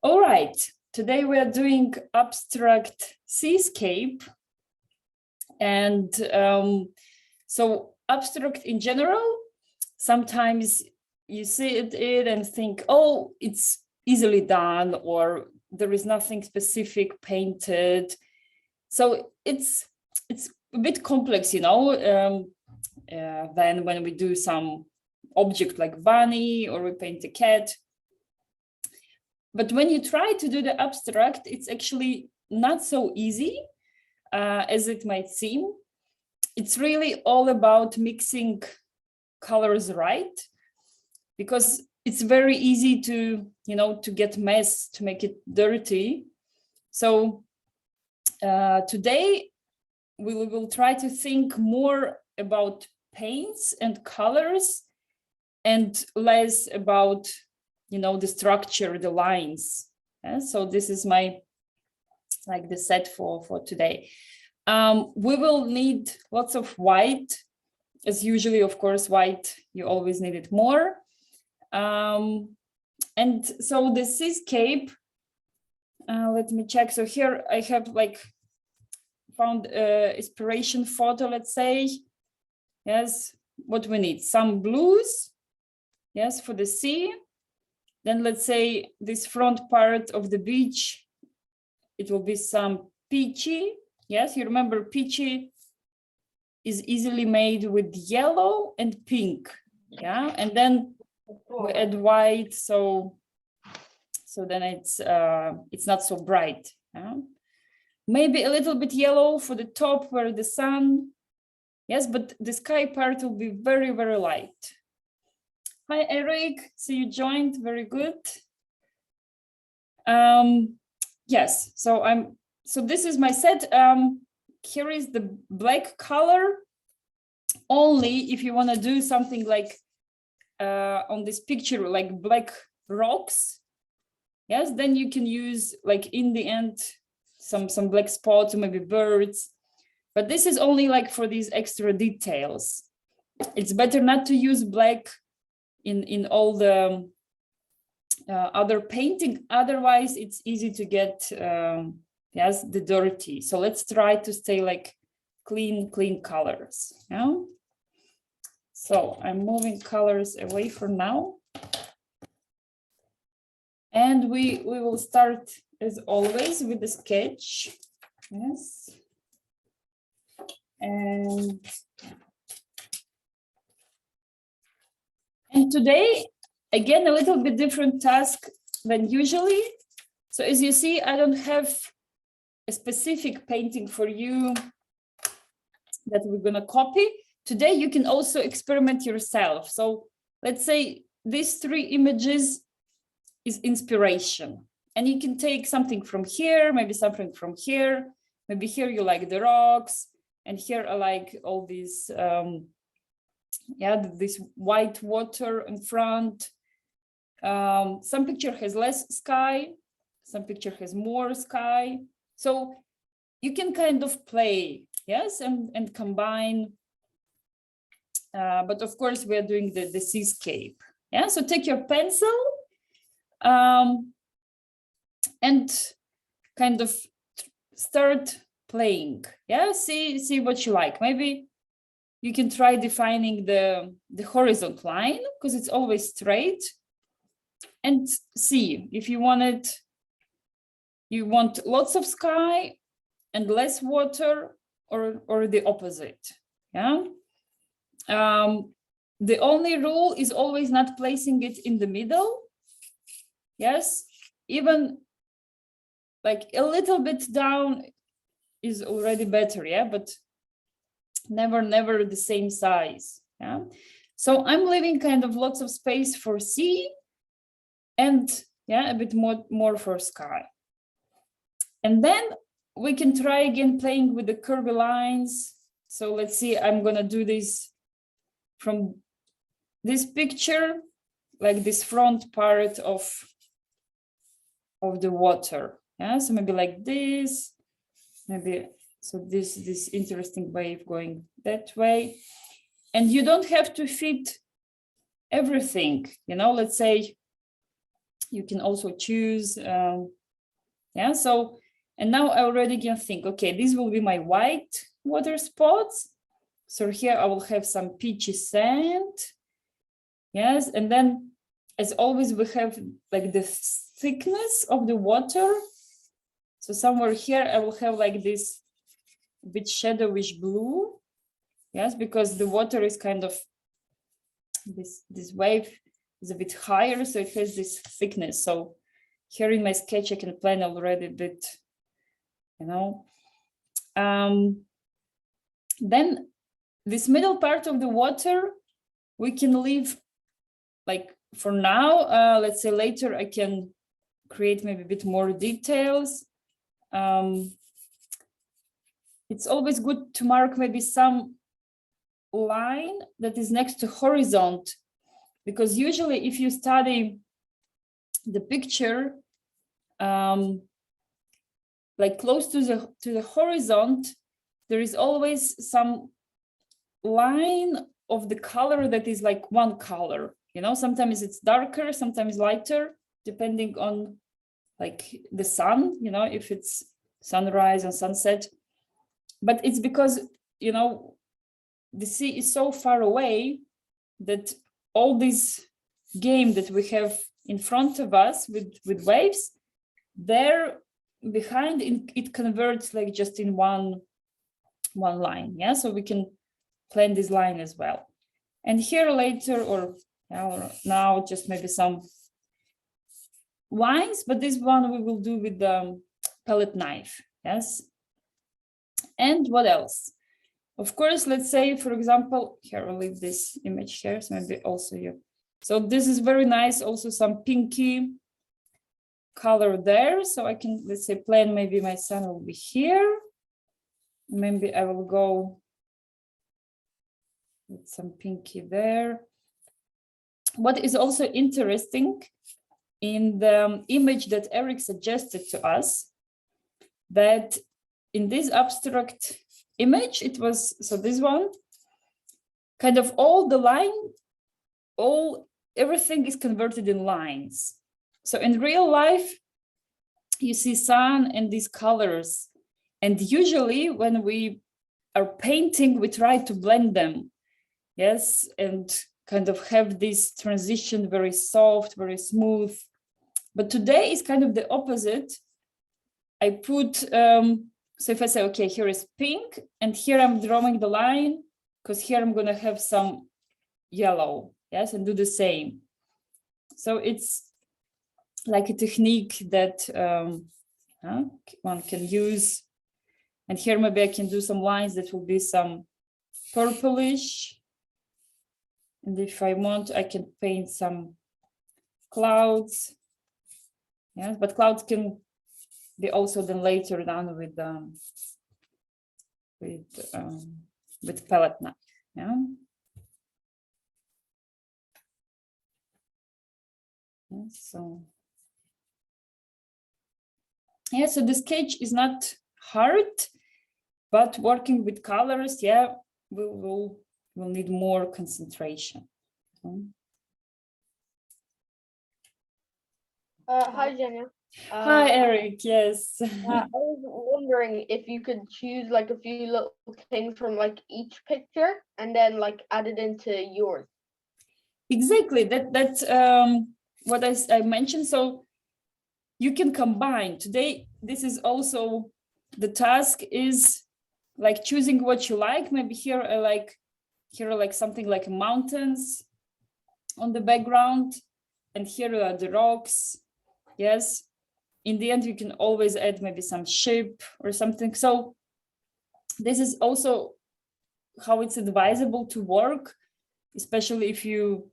All right, today we are doing abstract seascape. And so abstract in general, sometimes you see it and think, oh, it's easily done, or there is nothing specific painted. So it's a bit complex, you know, then when we do some object like bunny or we paint a cat. But when you try to do the abstract, it's actually not so easy as it might seem. It's really all about mixing colors right, because it's very easy to, you know, to get mess, to make it dirty. So today we will try to think more about paints and colors and less about, you know, the structure, the lines. So this is my, like the set for today. We will need lots of white, as usually, of course, white, you always need it more. And so the seascape, let me check. So here I have like found inspiration photo, let's say. Yes, what we need, some blues, yes, for the sea. Then let's say this front part of the beach, it will be some peachy. Yes, you remember peachy is easily made with yellow and pink. Yeah, and then we add white, so then it's not so bright. Yeah? Maybe a little bit yellow for the top where the sun. Yes, but the sky part will be very, very light. Hi, Eric. See you joined. Very good. Yes. So this is my set. Here is the black color. Only if you want to do something like on this picture, like black rocks. Yes, then you can use like in the end some black spots, maybe birds. But this is only like for these extra details. It's better not to use black in all the other painting. Otherwise, it's easy to get yes, the dirty. So let's try to stay like clean colors. Yeah. So I'm moving colors away for now. And we will start as always with the sketch. Yes. And today, again, a little bit different task than usually. So as you see, I don't have a specific painting for you that we're gonna copy. Today, you can also experiment yourself. So let's say these three images is inspiration. And you can take something from here, maybe something from here. Maybe here you like the rocks. And here I like all these, yeah, this white water in front. Some picture has less sky, some picture has more sky. So you can kind of play, yes, and combine. But of course, we are doing the seascape. Yeah, so take your pencil and kind of start playing. Yeah, see what you like. Maybe you can try defining the horizontal line because it's always straight, and see if you want lots of sky and less water, or the opposite. Yeah. The only rule is always not placing it in the middle. Yes, even like a little bit down is already better. Yeah, but never the same size. Yeah, so I'm leaving kind of lots of space for sea, and yeah, a bit more for sky. And then we can try again playing with the curvy lines. So let's see, I'm gonna do this from this picture, like this front part of the water. Yeah, so maybe like this, maybe. So this interesting wave going that way. And you don't have to fit everything, you know, let's say You can also choose, yeah, so, and now I already can think, okay, this will be my white water spots. So here I will have some peachy sand. Yes, and then as always, we have like the thickness of the water. So somewhere here I will have like this bit shadowish blue. Yes, because the water is kind of, this wave is a bit higher, so it has this thickness. So here in my sketch, I can plan already a bit, you know. Then this middle part of the water, we can leave like for now. Let's say later I can create maybe a bit more details. It's always good to mark maybe some line that is next to horizon, because usually if you study the picture like close to the horizon, there is always some line of the color that is like one color, you know. Sometimes it's darker, sometimes lighter, depending on like the sun, you know, if it's sunrise and sunset. But it's because, you know, the sea is so far away that all this game that we have in front of us with waves, there behind it converts like just in one line. Yeah, so we can plan this line as well. And here later, or now just maybe some lines, but this one we will do with the palette knife. Yes. And what else? Of course, let's say, for example, here I'll leave this image here, so maybe also you. So this is very nice, also some pinky color there. So I can, let's say, plan maybe my sun will be here. Maybe I will go with some pinky there. What is also interesting in the image that Eric suggested to us, that in this abstract image, it was, so this one, kind of all the line, everything is converted in lines. So in real life, you see sun and these colors. And usually when we are painting, we try to blend them. Yes, and kind of have this transition very soft, very smooth. But today is kind of the opposite. I put, so if I say, okay, here is pink, and here I'm drawing the line, because here I'm going to have some yellow, yes, and do the same. So it's like a technique that one can use. And here maybe I can do some lines that will be some purplish. And if I want, I can paint some clouds. Yes, but clouds can be also then later done with palette knife. Yeah. So yeah, so the sketch is not hard, but working with colors, yeah, we'll need more concentration. Hi, Jenna. Hi, Eric. Yes. I was wondering if you could choose like a few little things from like each picture and then like add it into yours. Exactly. That's what I mentioned. So you can combine. Today, this is also the task is like choosing what you like. Maybe here I like something like mountains on the background, and here are the rocks. Yes. In the end, you can always add maybe some shape or something. So this is also how it's advisable to work, especially if you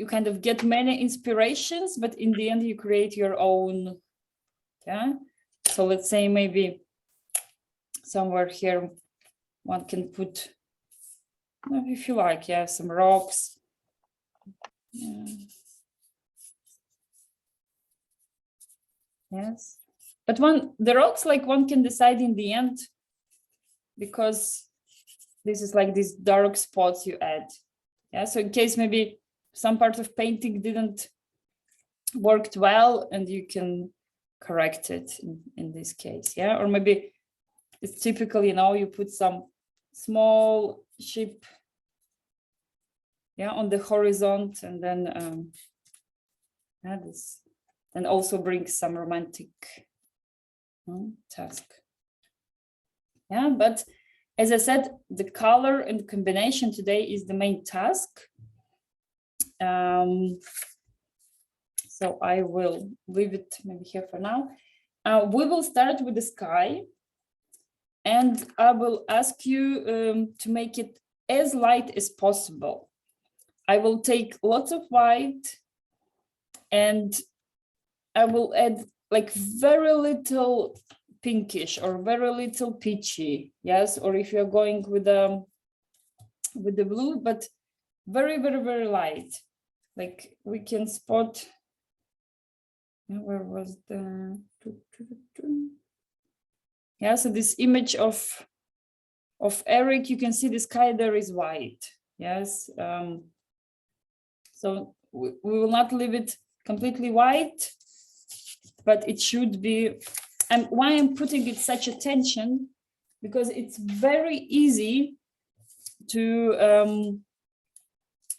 kind of get many inspirations, but in the end you create your own. Yeah. So let's say maybe somewhere here one can put, if you like, yeah, some rocks. Yeah. Yes, but the rocks, like one can decide in the end, because this is like these dark spots you add. Yeah, so in case maybe some part of painting didn't worked well and you can correct it in this case, yeah? Or maybe it's typical, you know, you put some small ship, yeah, on the horizon, and then yeah, this, and also brings some romantic task. Yeah, but as I said, the color and combination today is the main task. So I will leave it maybe here for now. We will start with the sky, and I will ask you to make it as light as possible. I will take lots of white and I will add like very little pinkish or very little peachy, yes, or if you're going with the blue, but very, very, very light. Like we can spot, where was the, yeah, so this image of Eric, you can see the sky there is white, yes. So we will not leave it completely white, but it should be, and why I'm putting it such attention, because it's very easy to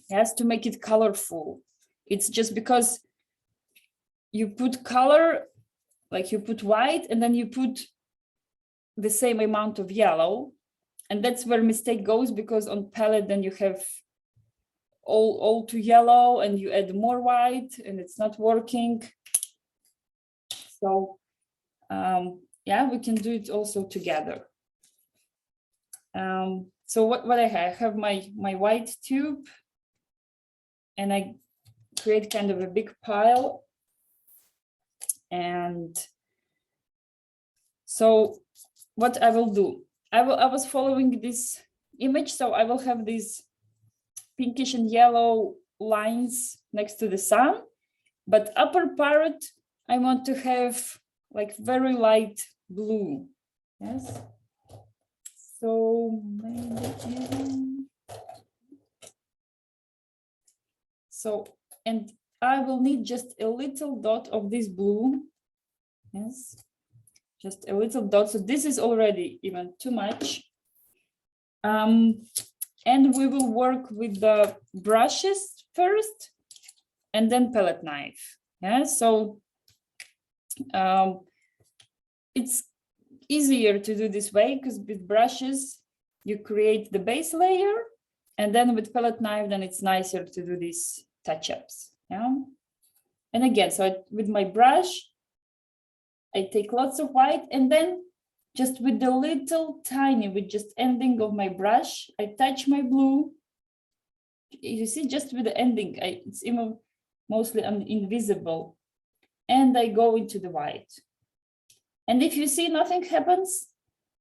yes, to make it colorful. It's just because you put color, like you put white and then you put the same amount of yellow, and that's where mistake goes, because on palette then you have all too yellow and you add more white and it's not working. So yeah, we can do it also together. So what I have my white tube, and I create kind of a big pile. And so what I will do, I was following this image, so I will have these pinkish and yellow lines next to the sun, but upper part I want to have like very light blue. Yes. So maybe, so, and I will need just a little dot of this blue. Yes, just a little dot. So this is already even too much. And we will work with the brushes first and then palette knife. Yeah, so it's easier to do this way because with brushes you create the base layer, and then with palette knife then it's nicer to do these touch-ups. Yeah, and again, so with my brush I take lots of white, and then just with the little tiny, with just ending of my brush, I touch my blue. You see, just with the ending, it's even mostly invisible, and I go into the white. And if you see nothing happens,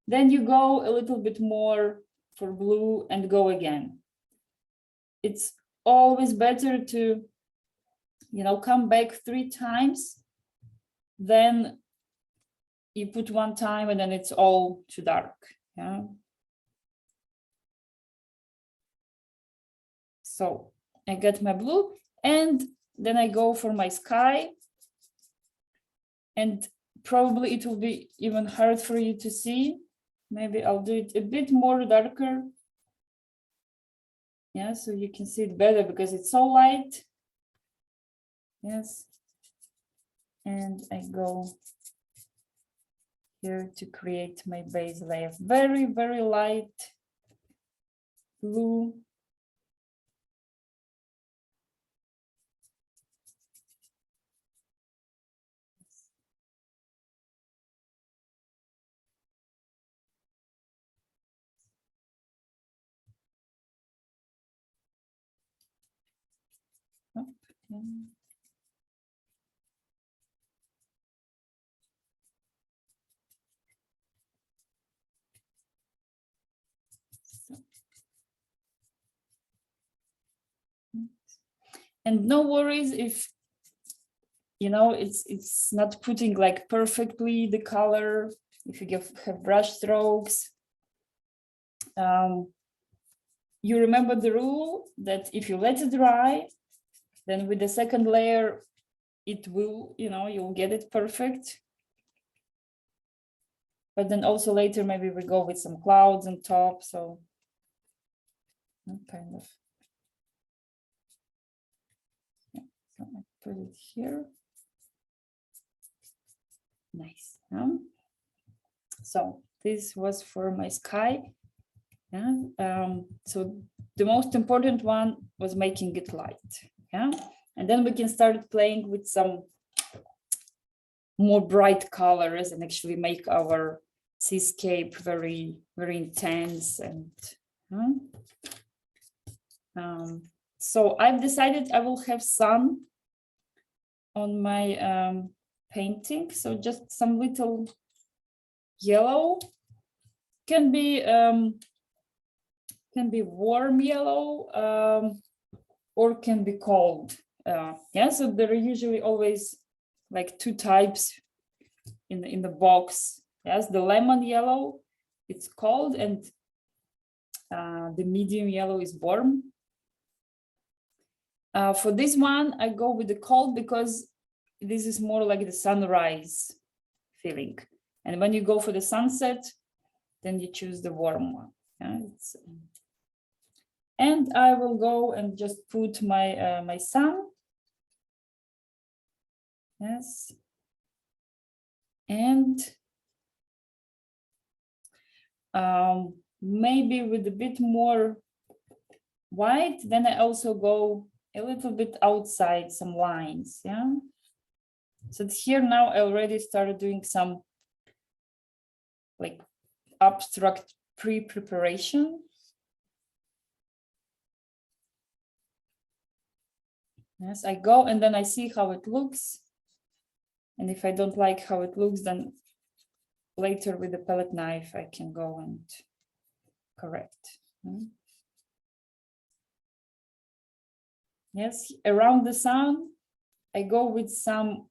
then you go a little bit more for blue and go again. It's always better to, you know, come back 3 times, then you put 1 time and then it's all too dark. Yeah. So I get my blue, and then I go for my sky, and probably it will be even hard for you to see. Maybe I'll do it a bit more darker. Yeah, so you can see it better because it's so light. Yes. And I go here to create my base layer. Very, very light blue. Okay. And no worries if, you know, it's not putting like perfectly the color, if you have brush strokes. You remember the rule that if you let it dry, then with the second layer, it will, you'll get it perfect. But then also later, maybe we go with some clouds on top. So kind of. Yeah, so I put it here. Nice. So this was for my sky. Yeah. So the most important one was making it light. Yeah. And then we can start playing with some more bright colors and actually make our seascape very, very intense. And so I've decided I will have sun on my painting. So just some little yellow, can be warm yellow, or can be cold. Yeah, so there are usually always like two types in the box. Yes, the lemon yellow, it's cold, and the medium yellow is warm. For this one, I go with the cold because this is more like the sunrise feeling. And when you go for the sunset, then you choose the warm one. Yeah, and I will go and just put my my sun. Yes. And maybe with a bit more white, then I also go a little bit outside some lines. Yeah. So here now I already started doing some like abstract pre-preparation. Yes, I go and then I see how it looks. And if I don't like how it looks, then later with the palette knife, I can go and correct. Yes, around the sun, I go with some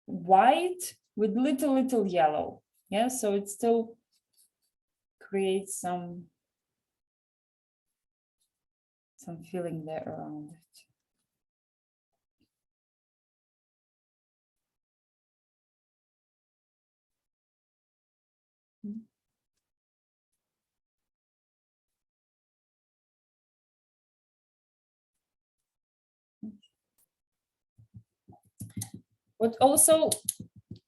white with little yellow. Yeah, so it still creates some feeling there around it. But also,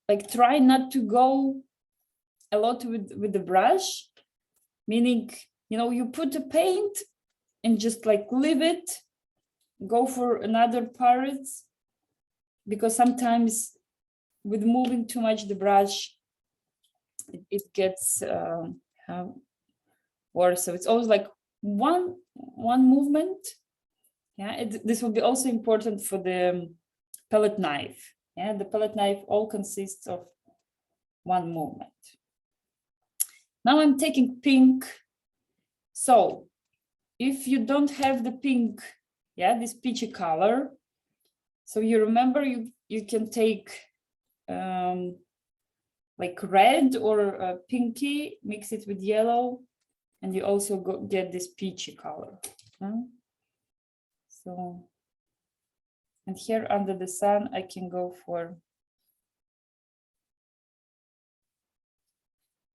like, try not to go a lot with the brush, meaning, you put the paint and just like leave it, go for another part, because sometimes with moving too much the brush, it gets worse. So it's always like one movement. Yeah, this will be also important for the palette knife. Yeah, the palette knife all consists of one movement. Now I'm taking pink. So if you don't have the pink, yeah, this peachy color, so you remember you can take like red or pinky, mix it with yellow, and you also get this peachy color. So, and here under the sun, I can go for,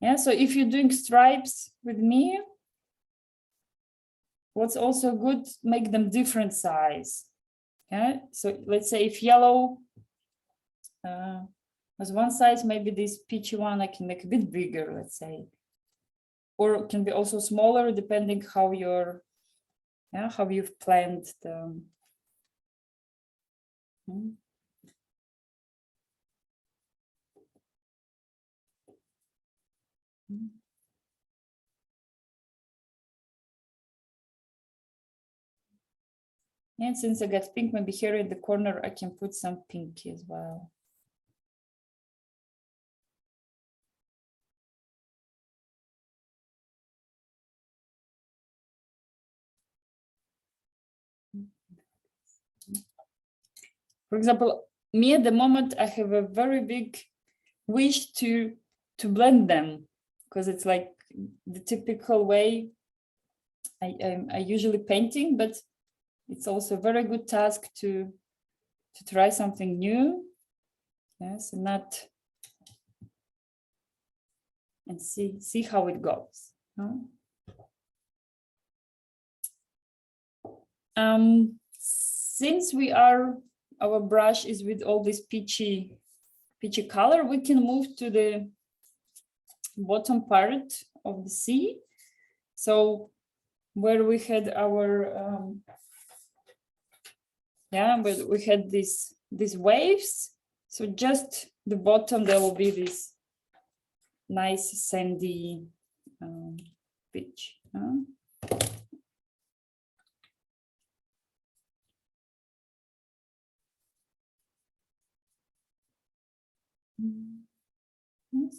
yeah, so if you're doing stripes with me, what's also good, make them different size. Yeah, so let's say if yellow has one size, maybe this peachy one I can make a bit bigger, let's say. Or it can be also smaller, depending how how you've planned the. And since I got pink, maybe here in the corner, I can put some pinky as well. For example, me at the moment, I have a very big wish to blend them, because it's like the typical way I usually painting, but it's also a very good task to to try something new. Yes, and not, and see how it goes. No? Since our brush is with all this peachy color, we can move to the bottom part of the sea. So where we had our but we had these waves. So just the bottom, there will be this nice sandy beach.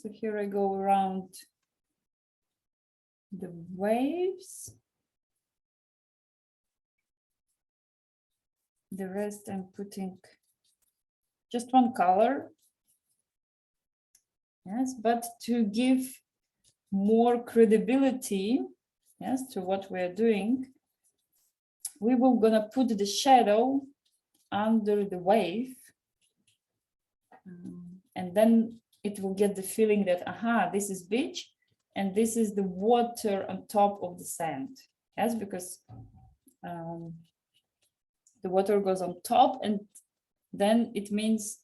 So here I go around the waves. The rest I'm putting just one color. Yes, but to give more credibility, yes, to what we're doing, we will gonna put the shadow under the wave. And then it will get the feeling that, aha, this is beach and this is the water on top of the sand. Yes, because the water goes on top and then it means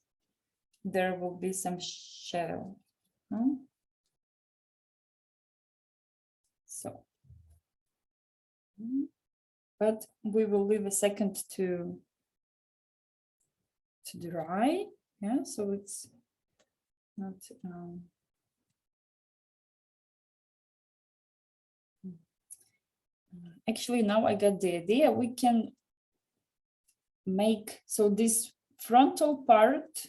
there will be some shadow. So, but we will leave a second to dry. Yeah, so it's not actually, now I got the idea. We can make, so this frontal part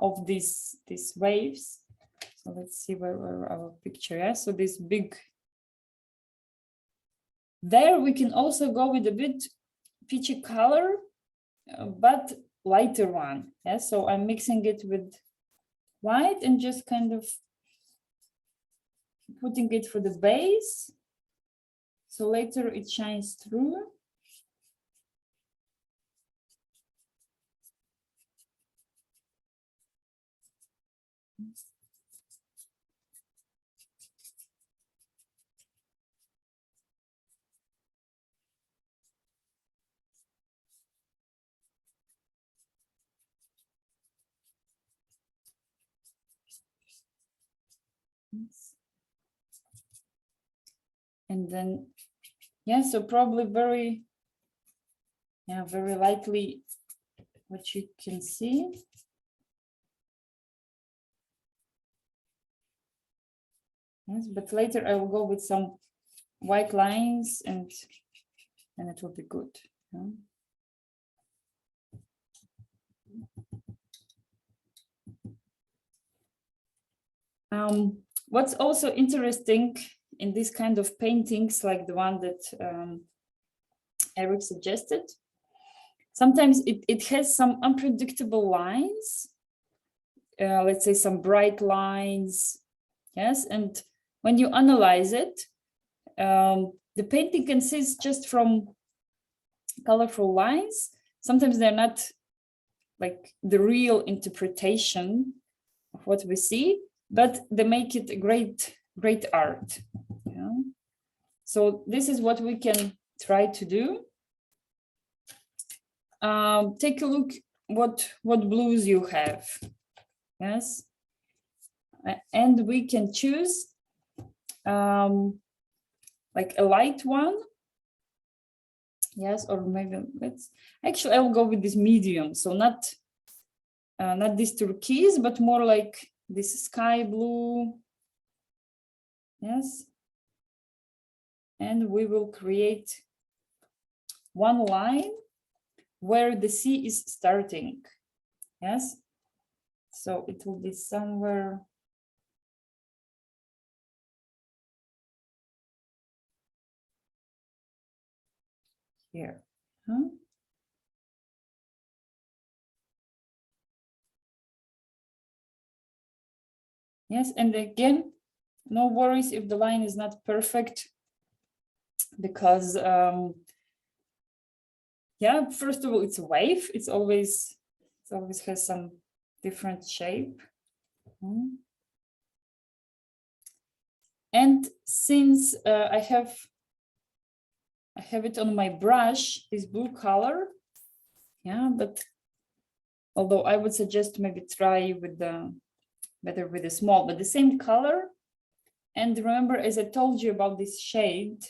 of these waves. So let's see where our picture is. So this big, there we can also go with a bit peachy color, but lighter one. Yeah, so I'm mixing it with white and just kind of putting it for the base. So later it shines through. And then, yeah, so probably very likely what you can see. Yes, but later I will go with some white lines and it will be good. Yeah. What's also interesting in this kind of paintings, like the one that Eric suggested, sometimes it has some unpredictable lines, let's say some bright lines, yes, and when you analyze it, the painting consists just from colorful lines. Sometimes they're not like the real interpretation of what we see, but they make it a great art. Yeah? So this is what we can try to do. Take a look what blues you have. Yes, and we can choose like a light one. Yes, or maybe I will go with this medium. So not this turquoise, but more like this sky blue. Yes. And we will create one line where the sea is starting. Yes. So it will be somewhere here. Huh? Yes, and again, no worries if the line is not perfect, because yeah, first of all, it's a wave. It always has some different shape. And since I have it on my brush, this blue color, yeah, but although I would suggest maybe try with better with the small, but the same color. And remember, as I told you about this shade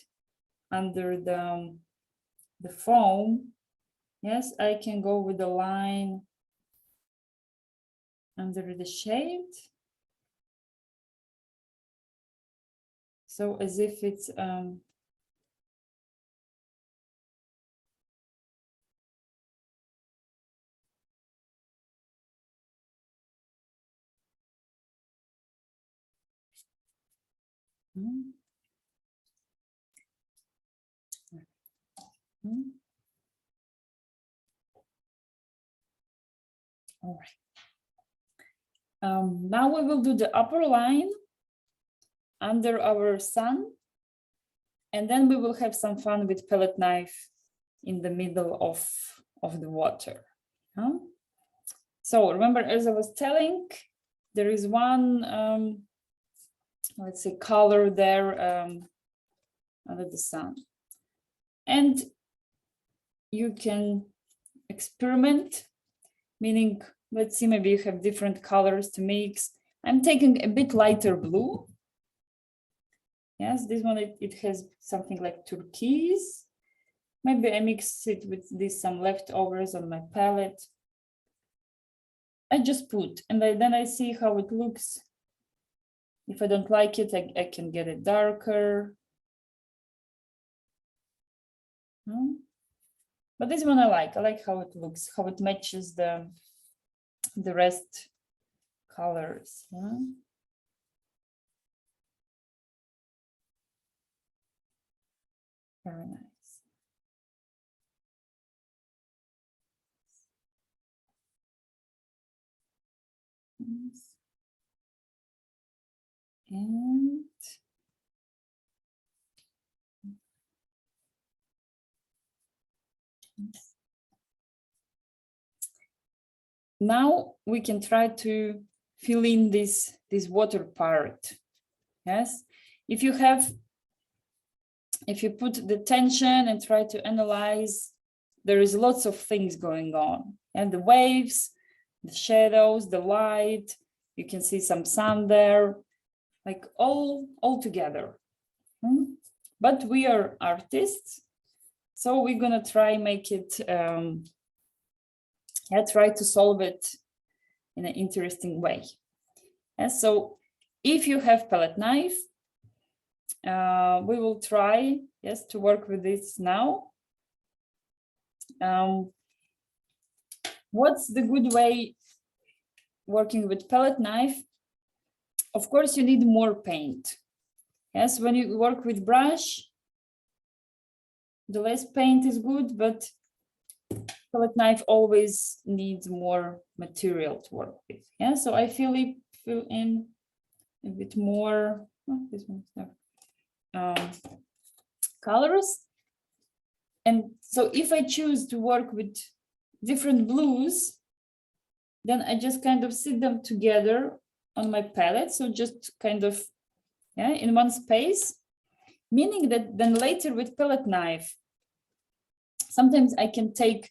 under the foam, yes, I can go with the line under the shade. So as if it's all right. Now we will do the upper line under our sun, and then we will have some fun with palette knife in the middle of the water. So remember, as I was telling, there is one, let's say, color there under the sun. And you can experiment, meaning, let's see, maybe you have different colors to mix. I'm taking a bit lighter blue. Yes, this one, it has something like turquoise. Maybe I mix it with some leftovers on my palette. I just put, and then I see how it looks. If I don't like it, I can get it darker. But this one I like how it looks, how it matches the rest colors. Very nice. And now we can try to fill in this water part. Yes, if you put the tension and try to analyze, there is lots of things going on, and the waves, the shadows, the light, you can see some sun there, like all together. But we are artists, so we're gonna try make it, try to solve it in an interesting way. And so if you have palette knife, we will try, yes, to work with this now. What's the good way working with palette knife? Of course, you need more paint. Yes, when you work with brush, the less paint is good, but palette knife always needs more material to work with. Yeah, so I fill in a bit more. Oh, this one's there. Colors. And so if I choose to work with different blues, then I just kind of sit them together on my palette. So just kind of, in one space, meaning that then later with palette knife, sometimes I can take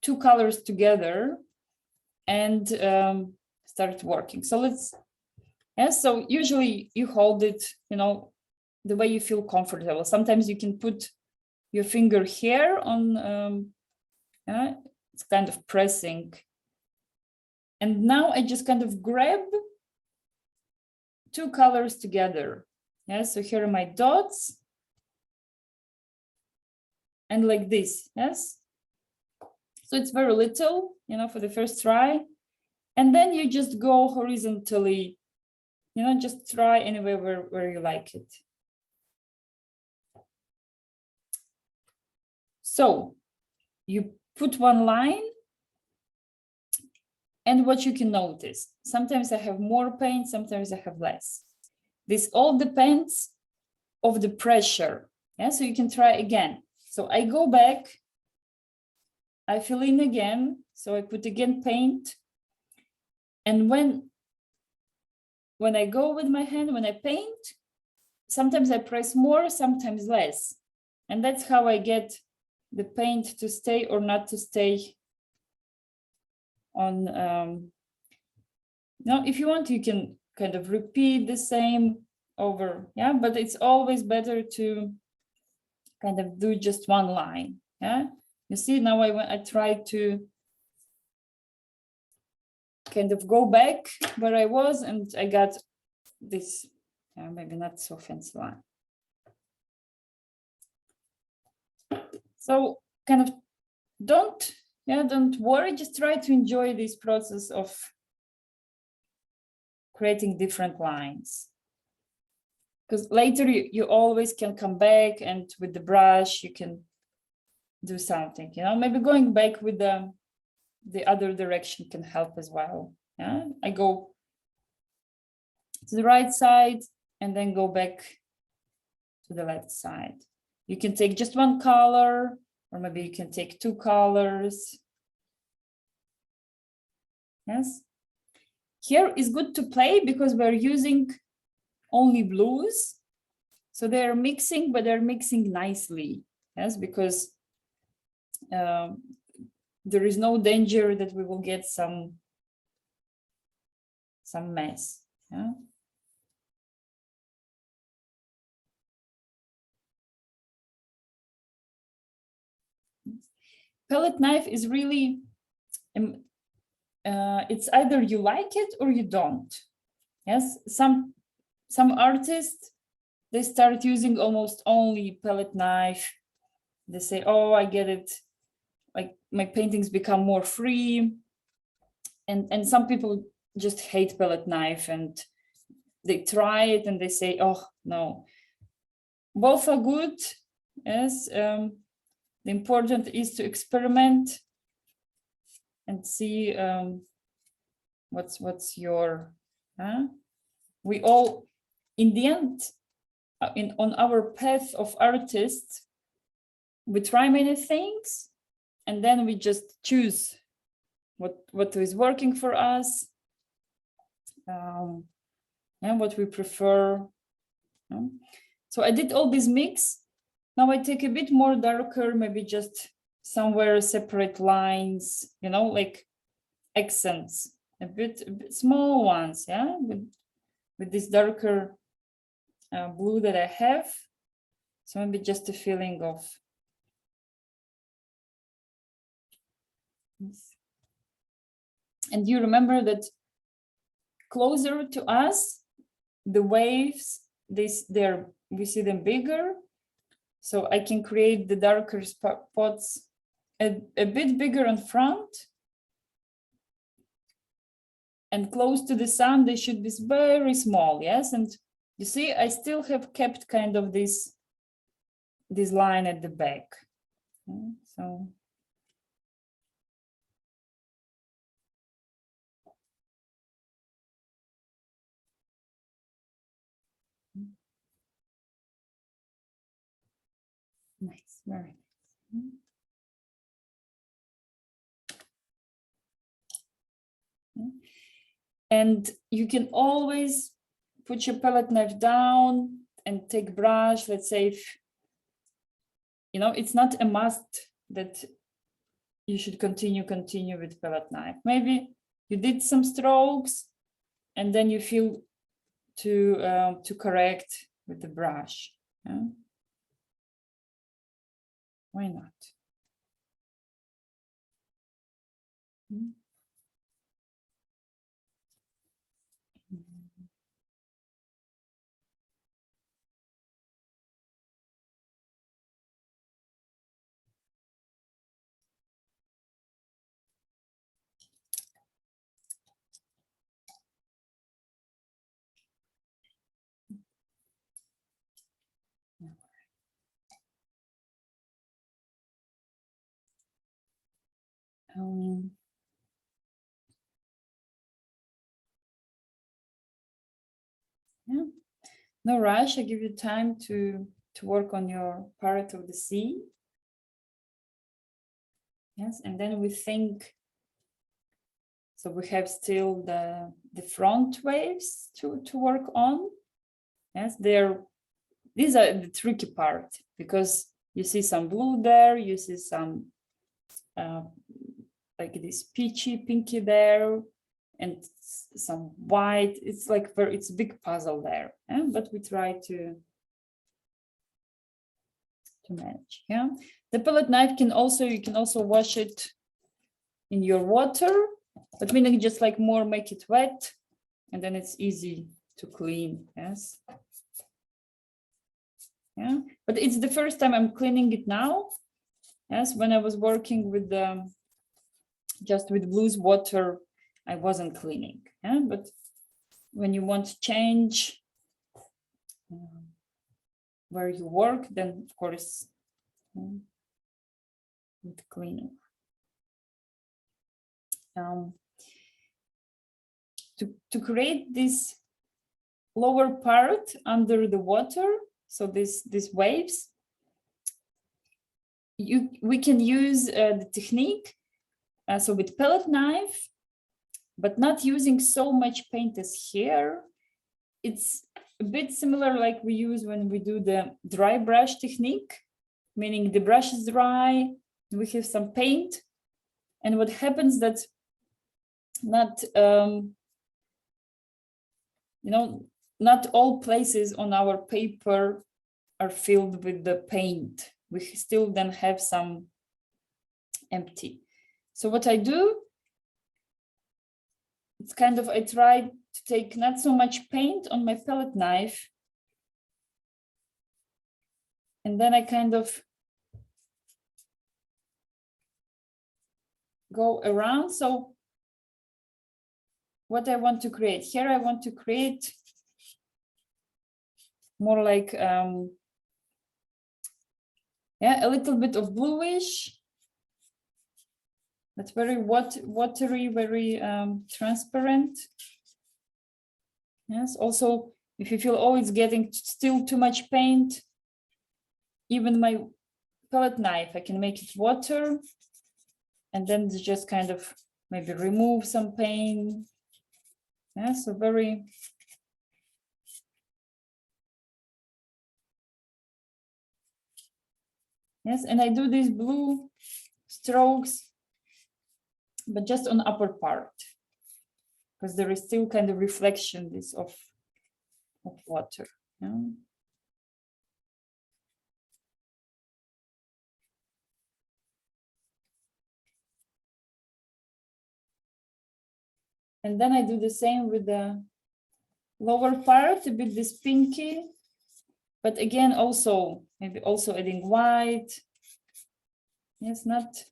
two colors together and start working. So so usually you hold it, the way you feel comfortable. Sometimes you can put your finger here on, it's kind of pressing. And now I just kind of grab two colors together. Yeah, so here are my dots. And like this, yes? So it's very little, for the first try. And then you just go horizontally, just try anywhere where you like it. So you put one line, and what you can notice, sometimes I have more paint, sometimes I have less. This all depends of the pressure. Yeah, so you can try again. So I go back I fill in again. So I put again paint. And when I go with my hand, when I paint, sometimes I press more, sometimes less. And that's how I get the paint to stay or not to stay on. Now, if you want, you can kind of repeat the same over, yeah, but it's always better to kind of do just one line, yeah. You see, now I try to kind of go back where I was, and I got this, maybe not so fancy line. So kind of don't worry, just try to enjoy this process of creating different lines. Because later you always can come back, and with the brush you can do something, you know, maybe going back with the other direction can help as well. Yeah, I go to the right side and then go back to the left side. You can take just one color, or maybe you can take two colors. Yes. Here is good to play because we're using only blues. So they're mixing, but they're mixing nicely. Yes, because there is no danger that we will get some mess. Yeah. Palette knife is really, it's either you like it or you don't. Yes, some artists, they start using almost only palette knife. They say, oh, I get it, like my paintings become more free. And some people just hate palette knife, and they try it and they say, oh no, both are good. Yes, the important is to experiment and see what's your, we all, in the end, on our path of artists, we try many things, and then we just choose what is working for us, and what we prefer. So I did all this mix. Now I take a bit more darker, maybe just somewhere separate lines, you know, like accents, a bit small ones, yeah, with this darker blue that I have. So maybe just a feeling of this. And you remember that closer to us, the waves, we see them bigger. So I can create the darker spots a bit bigger in front. And close to the sun, they should be very small, yes? And you see, I still have kept kind of this line at the back. So. Nice, very nice. And you can always put your palette knife down and take brush. Let's say if, you know, it's not a must that you should continue with palette knife. Maybe you did some strokes and then you feel to correct with the brush. Yeah? Why not? Yeah, no rush. I give you time to work on your part of the sea. Yes, and then we think, so we have still the front waves to work on. Yes, these are the tricky part, because you see some blue there, you see some like this peachy, pinky there, and some white. It's like it's a big puzzle there, but we try to manage. Yeah, the palette knife you can also wash it in your water, but meaning just like more make it wet, and then it's easy to clean. Yes. Yeah, but it's the first time I'm cleaning it now. Yes, when I was working with just with loose water, I wasn't cleaning. Yeah, but when you want to change where you work, then of course with cleaning. To create this lower part under the water, so these waves, we can use the technique, so with palette knife, but not using so much paint as here. It's a bit similar like we use when we do the dry brush technique, meaning the brush is dry, we have some paint, and what happens that not not all places on our paper are filled with the paint. We still then have some empty. So what I do, it's kind of, I try to take not so much paint on my palette knife, and then I kind of go around. So what I want to create here, I want to create more like yeah, a little bit of bluish, but very watery, very transparent. Yes, also if you feel, oh, it's getting still too much paint, even my palette knife, I can make it water, and then just kind of maybe remove some paint. Yeah, so very yes, and I do these blue strokes, but just on upper part, because there is still kind of reflection this of water. Yeah. And then I do the same with the lower part, a bit this pinky, but again, also maybe also adding white. Yes, not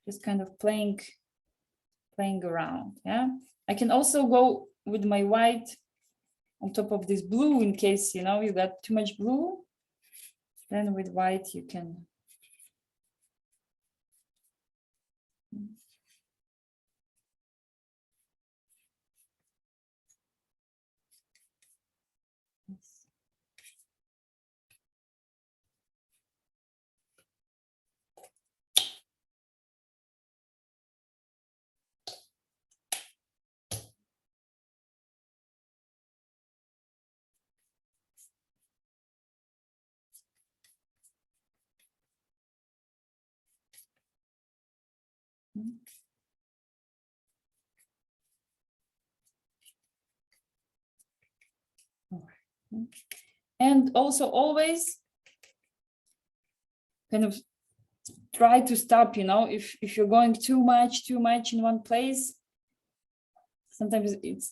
just kind of playing around. Yeah, I can also go with my white on top of this blue in case you got too much blue. Then with white you can. And also always kind of try to stop, if you're going too much in one place, sometimes it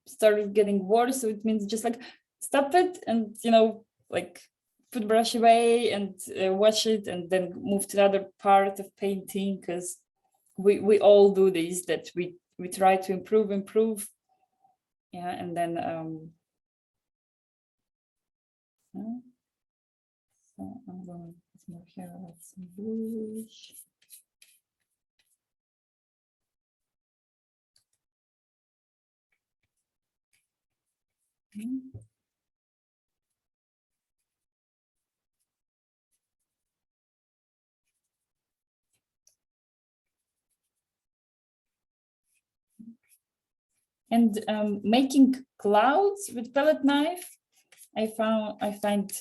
started getting worse. So it means just like stop it and, like put brush away and wash it and then move to the other part of painting, because we all do this, that we try to improve. Yeah, and then yeah. So I'm going to move here, like some bluish. And making clouds with palette knife, I find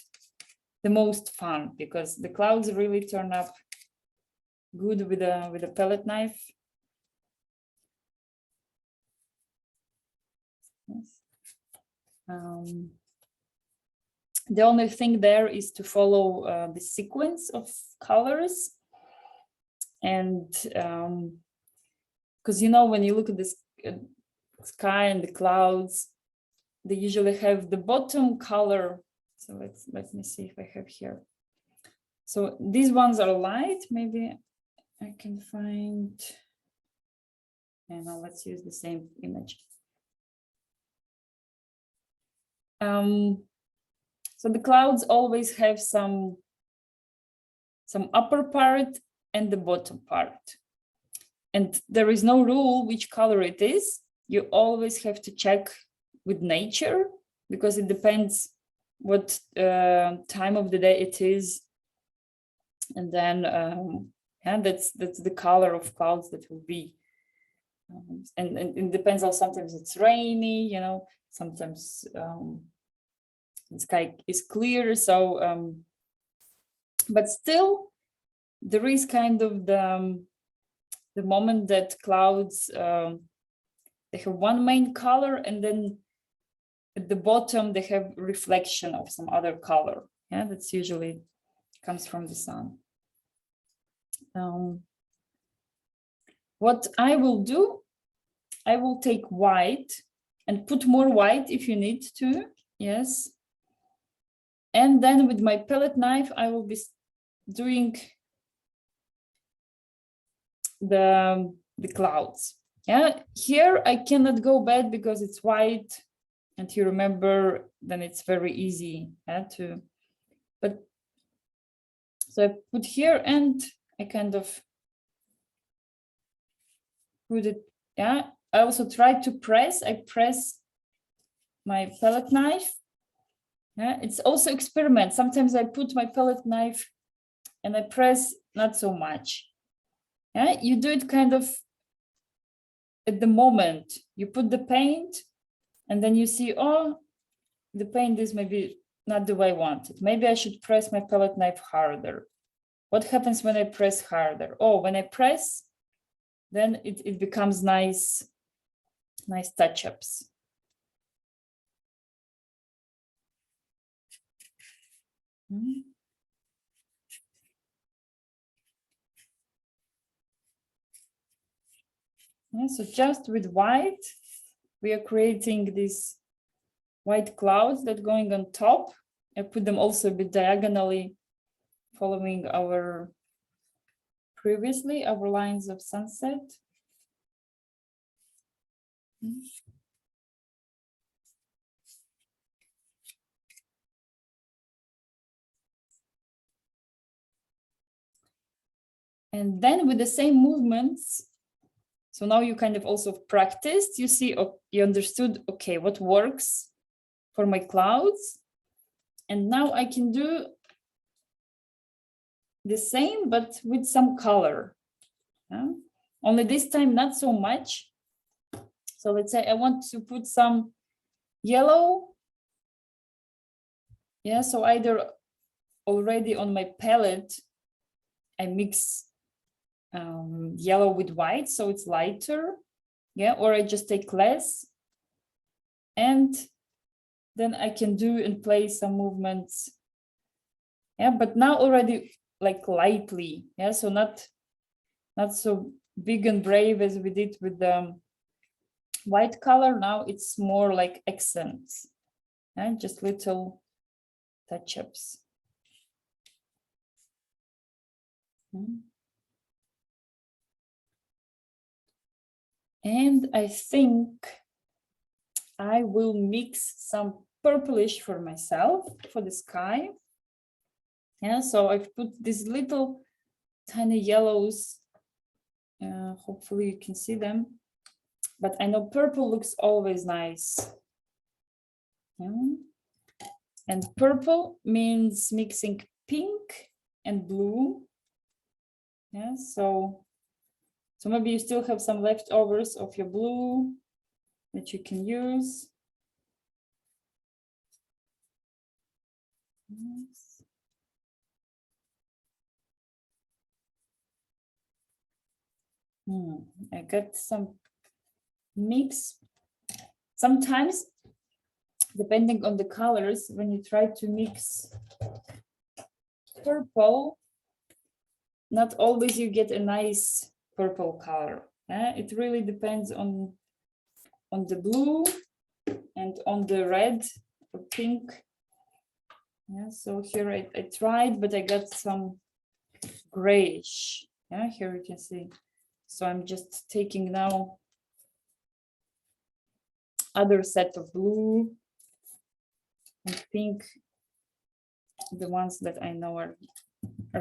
the most fun, because the clouds really turn up good with a palette knife. Yes. The only thing there is to follow the sequence of colors, and because when you look at this sky and the clouds, they usually have the bottom color. So let me see if I have here. So these ones are light. Maybe I can find. And now let's use the same image. So the clouds always have some upper part and the bottom part. And there is no rule which color it is. You always have to check with nature, because it depends what time of the day it is. And then that's the color of clouds that will be. And it depends on, sometimes it's rainy, sometimes the sky is clear. So, but still, there is kind of the moment that clouds, they have one main color, and then at the bottom they have reflection of some other color. Yeah, that's usually comes from the sun. What I will do, I will take white and put more white if you need to. Yes. And then with my palette knife, I will be doing the clouds. Yeah, here I cannot go bad because it's white, and you remember, then it's very easy to. But so I put here, and I kind of put it. Yeah, I also try to press. I press my palette knife. Yeah, it's also experiment. Sometimes I put my palette knife and I press not so much. Yeah, you do it kind of at the moment. You put the paint, and then you see, oh, the paint is maybe not the way I want it. Maybe I should press my palette knife harder. What happens when I press harder? Oh, when I press, then it becomes nice touch-ups. Yeah, so just with white, we are creating these white clouds that going on top. I put them also a bit diagonally, following our lines of sunset. And then with the same movements, so now you kind of also practiced, you see, you understood, okay, what works for my clouds. And now I can do the same, but with some color. Only this time, not so much. So let's say I want to put some yellow. Yeah, so either already on my palette, I mix yellow with white, so it's lighter. Yeah, or I just take less. And then I can do and play some movements. Yeah, but now already like lightly. Yeah, so not so big and brave as we did with the white color. Now it's more like accents. And just little touch-ups. And I think I will mix some purplish for myself for the sky. Yeah, so I've put these little tiny yellows. Hopefully you can see them. But I know purple looks always nice. Yeah. And purple means mixing pink and blue. Yeah, so maybe you still have some leftovers of your blue. that you can use. Yes. I got some mix. Sometimes, depending on the colors, when you try to mix purple, not always you get a nice purple color. It really depends on the blue and on the red or pink. Yeah, so here I tried, but I got some grayish. Yeah, here you can see. So I'm just taking now other set of blue and pink, the ones that I know are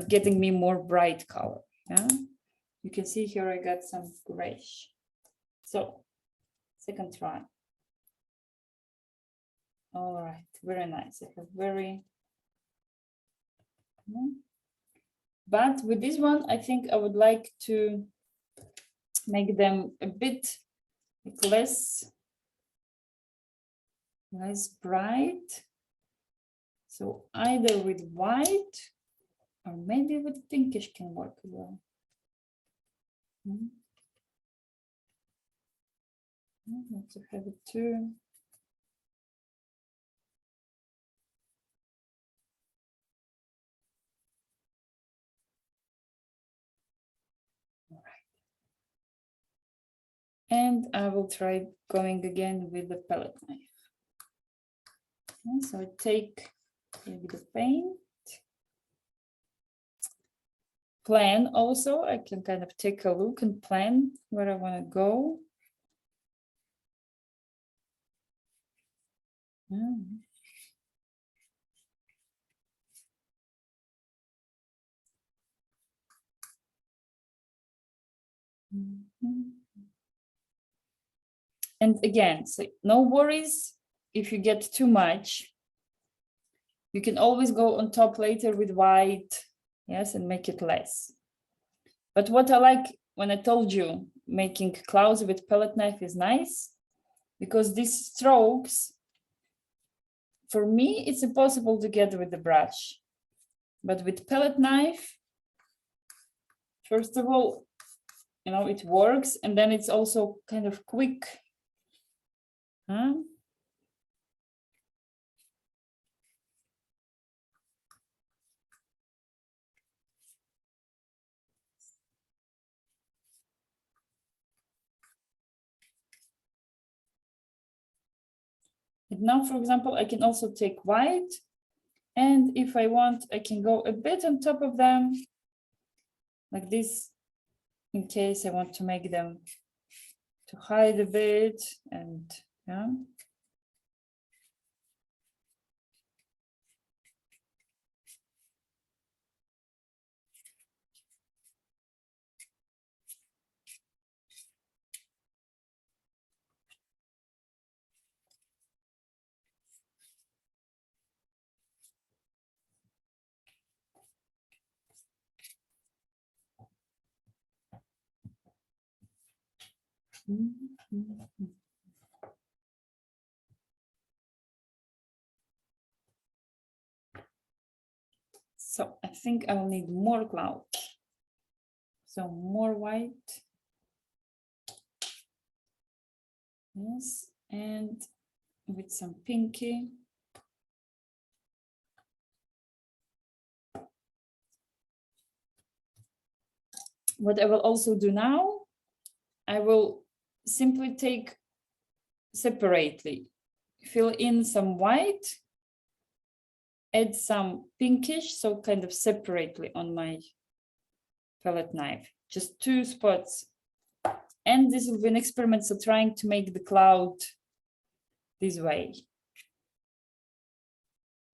getting me more bright color. Yeah, you can see here I got some grayish. So second try. All right, very nice. I have very. But with this one, I think I would like to make them a bit less bright. So either with white or maybe with pinkish can work as well. Let's have it too. All right. And I will try going again with the palette knife. So I take the paint. Plan also, I can kind of take a look and plan where I want to go. And again, so no worries if you get too much. You can always go on top later with white, yes, and make it less. But what I like when I told you making clouds with palette knife is nice, because these strokes, for me, it's impossible to get with the brush. But with palette knife, first of all, you know, it works, and then it's also kind of quick. And now, for example, I can also take white, and if I want, I can go a bit on top of them, like this, in case I want to make them to hide a bit, and yeah. So I think I'll need more cloud. So more white. Yes, and with some pinky. What I will also do now, I will simply take separately, fill in some white, add some pinkish, so kind of separately on my palette knife, just 2 spots. And this will be an experiment, so trying to make the cloud this way.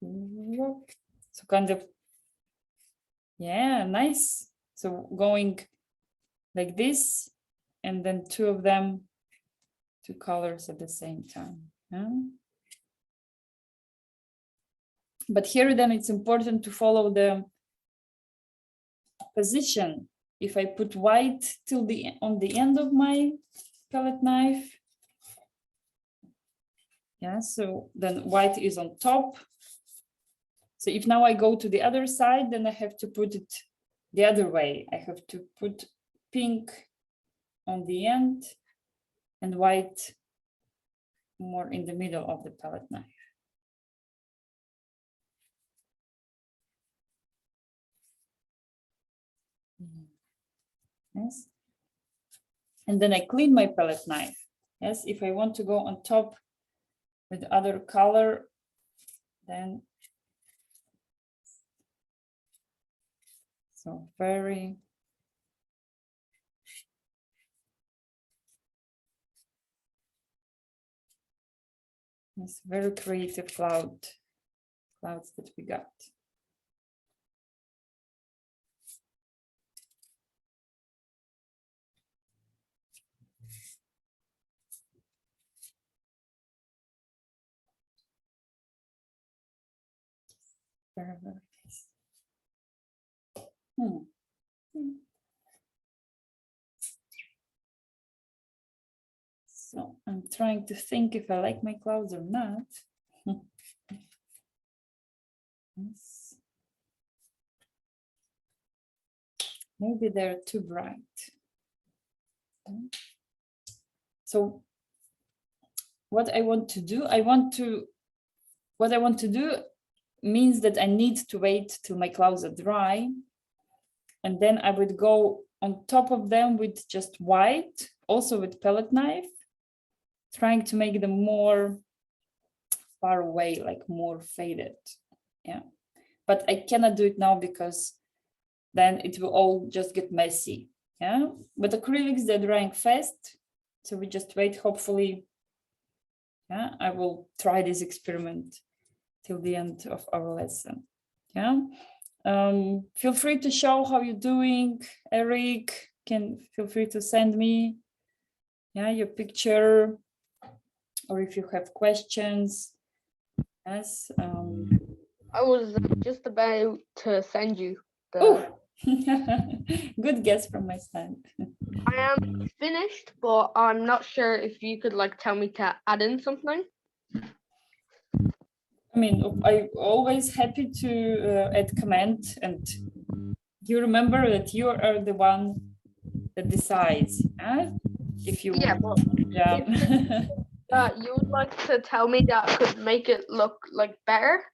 So kind of, yeah, nice. So going like this, and then 2 of them, 2 colors at the same time. But here then it's important to follow the position. If I put white till on the end of my palette knife, Yeah, so then white is on top. So if now I go to the other side, then I have to put it the other way. I have to put pink on the end and white more in the middle of the palette knife. Yes. And then I clean my palette knife. Yes, if I want to go on top with other color, then so very it's very creative clouds that we got. Very, very nice. So I'm trying to think if I like my clouds or not. Yes. Maybe they're too bright. So what I want to do means that I need to wait till my clouds are dry. And then I would go on top of them with just white, also with palette knife, trying to make them more far away, like more faded. Yeah, but I cannot do it now because then it will all just get messy. Yeah, but acrylics, they're drying fast. So we just wait, hopefully. Yeah, I will try this experiment till the end of our lesson. Yeah, feel free to show how you're doing. Eric, can feel free to send me, yeah, your picture, or if you have questions. Yes. I was just about to send you the. Oh, good guess from my side. I am finished, but I'm not sure if you could like tell me to add in something. I mean, I'm always happy to add comment, and you remember that you are the one that decides, if you Yeah, want. Yeah. You would like to tell me that could make it look like better?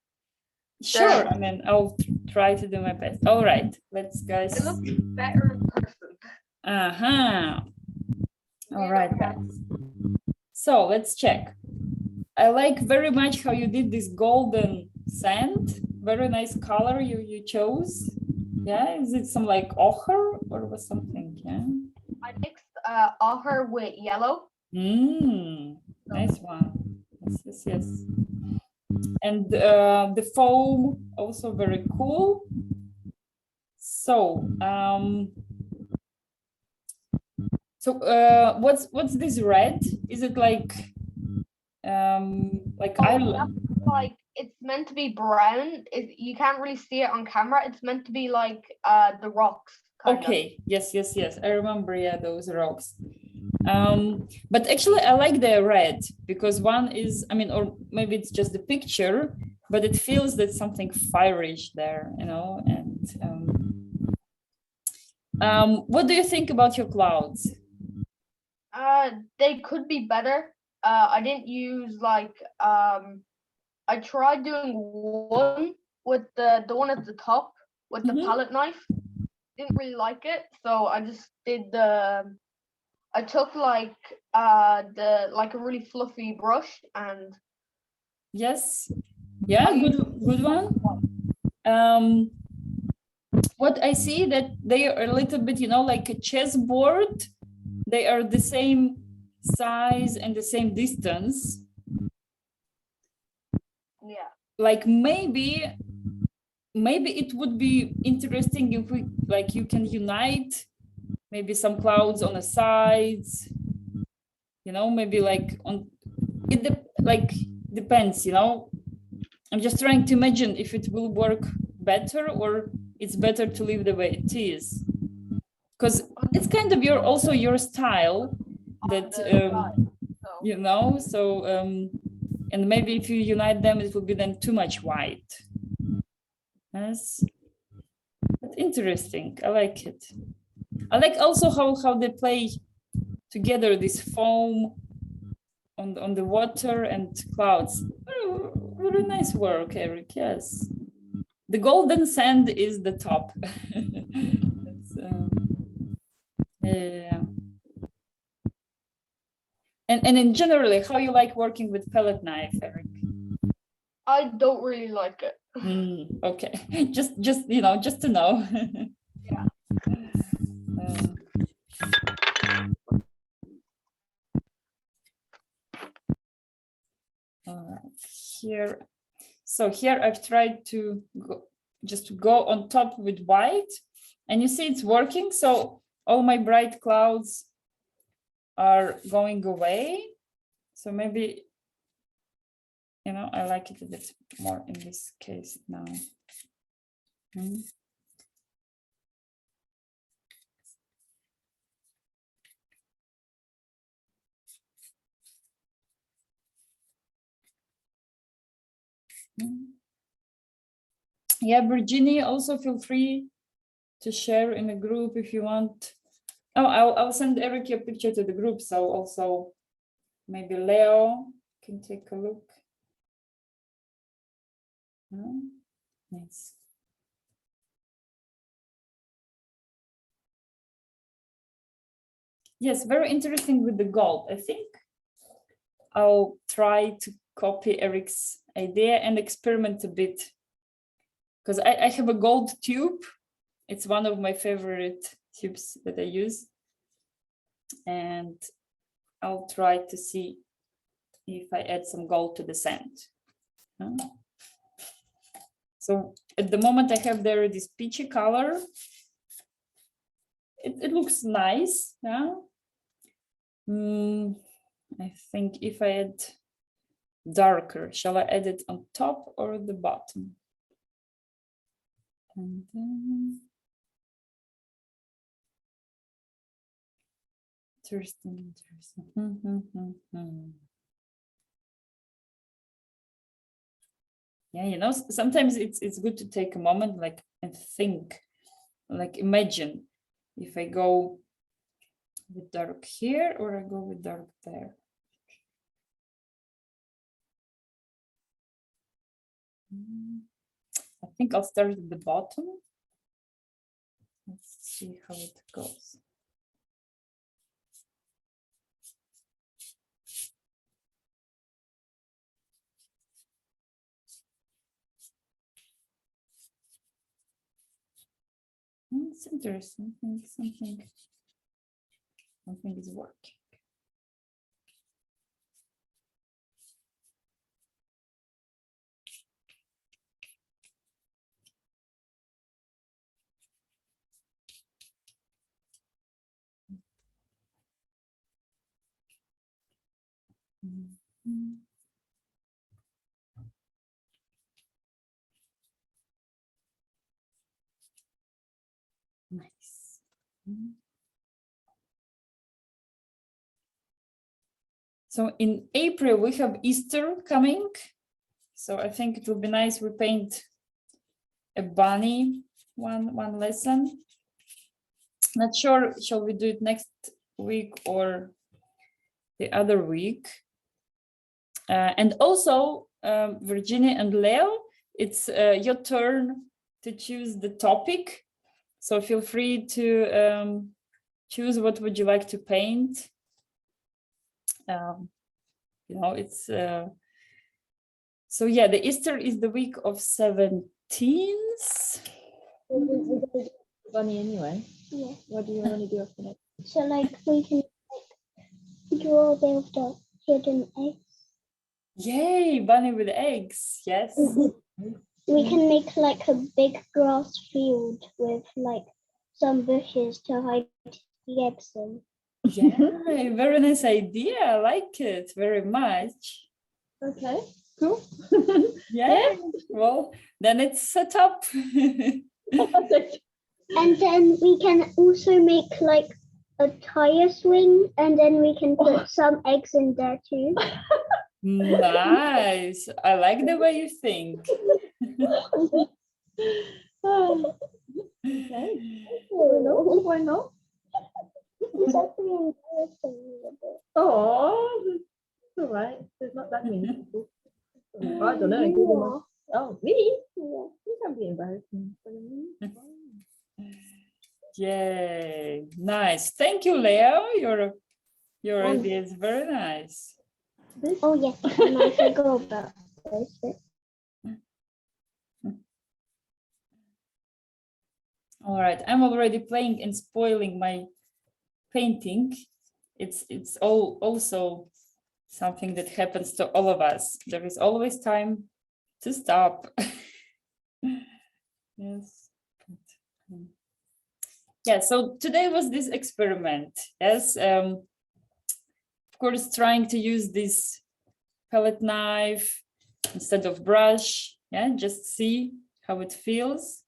Sure. I mean, I'll try to do my best. All right, let's guys. It looks better in person. All right, guys. So let's check. I like very much how you did this golden sand. Very nice color you chose. Yeah, is it some like ochre or was something? Yeah. I mixed ochre with yellow. Nice one. Yes. And the foam also very cool. So what's this red? Is it like Ireland? Like it's meant to be brown. You can't really see it on camera. It's meant to be like the rocks. Okay. Yes. I remember. Yeah, those rocks. But actually, I like the red because one is, I mean, or maybe it's just the picture, but it feels that something fireish there, you know. And what do you think about your clouds? They could be better. I didn't use like I tried doing one with the one at the top with the palette knife. Didn't really like it, so I just did I took like a really fluffy brush and Yes. Yeah, good one. What I see that they are a little bit, you know, like a chessboard. They are the same size and the same distance. Yeah. Like maybe it would be interesting if we like you can unite maybe some clouds on the sides, you know, maybe like on it depends, you know. I'm just trying to imagine if it will work better or it's better to leave the way it is, because it's kind of your style that you know. So And maybe if you unite them, it will be then too much white. Yes, but interesting. I like it. I like also how they play together, this foam on the water and clouds. Very nice work, Eric. Yes, the golden sand is the top. Yeah. And in generally, how you like working with palette knife, Eric? I don't really like it. Okay, just you know, just to know. Yeah. Here, so here I've tried to go on top with white, and you see it's working. So all my bright clouds are going away. So maybe, you know, I like it a bit more in this case now. Yeah, Virginia, also feel free to share in a group if you want. Oh, I'll send Eric your picture to the group, so also maybe Leo can take a look. Nice. Yes, very interesting with the gold. I think I'll try to copy Eric's idea and experiment a bit, because I have a gold tube. It's one of my favorite tubes that I use. And I'll try to see if I add some gold to the sand. So at the moment I have there this peachy color. It looks nice. Yeah. I think if I add darker, shall I add it on top or the bottom? And then... Interesting. Yeah, you know, sometimes it's good to take a moment, like, and think, like, imagine if I go with dark here or I go with dark there. I think I'll start at the bottom. Let's see how it goes. It's interesting. I think something is working. Nice. So in April, we have Easter coming. So I think it will be nice. We paint a bunny one lesson. Not sure, shall we do it next week or the other week? And also, Virginia and Leo, it's your turn to choose the topic. So feel free to choose what would you like to paint. You know, it's so yeah, the Easter is the week of 17th. Bunny anyway. Yeah. What do you want to do after that? So like we can like draw the hidden eggs. Yay, bunny with eggs. Yes. We can make like a big grass field with like some bushes to hide the eggs in. Yeah, very nice idea. I like it very much. Okay, cool. Yeah, well, then it's set up. And then we can also make like a tire swing, and then we can put some eggs in there too. Nice. I like the way you think. Oh, okay. Why not? It's actually embarrassing me a bit. Oh, it's all right. There's not that many people. I don't know. You are. Oh, me? Yeah. You can be embarrassing for me. Yay. Nice. Thank you, Leo. Your idea is very nice. Oh yes, and I forgot about this. All right. I'm already playing and spoiling my painting. It's also something that happens to all of us. There is always time to stop. Yes. Yeah, so today was this experiment. Yes, of course, trying to use this palette knife instead of brush. Yeah, just see how it feels,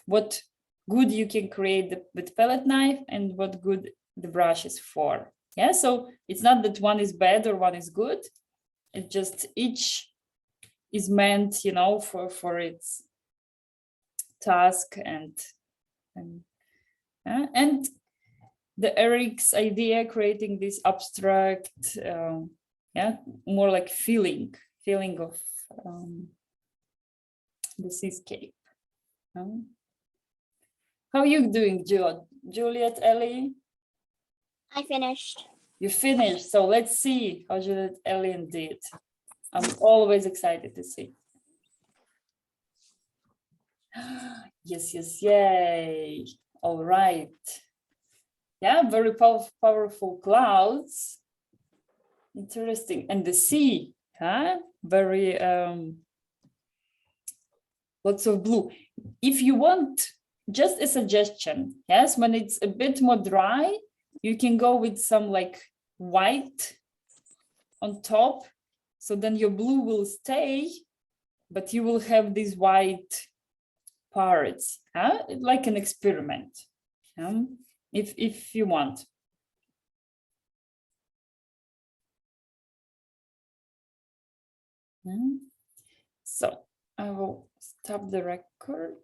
what good you can create with palette knife and what good the brush is for. Yeah, so it's not that one is bad or one is good. It just each is meant, you know, for its task and the Eric's idea, creating this abstract, yeah, more like feeling of the seascape. How are you doing, Juliet, Ellie? I finished. You finished, so let's see how Juliet, Ellie did. I'm always excited to see. Yes, yes, yay. All right. Yeah, very powerful clouds. Interesting. And the sea, huh? Very lots of blue. If you want, just a suggestion, yes, when it's a bit more dry, you can go with some like white on top. So then your blue will stay, but you will have these white parts, huh? Like an experiment, if you want. So I will stop the record.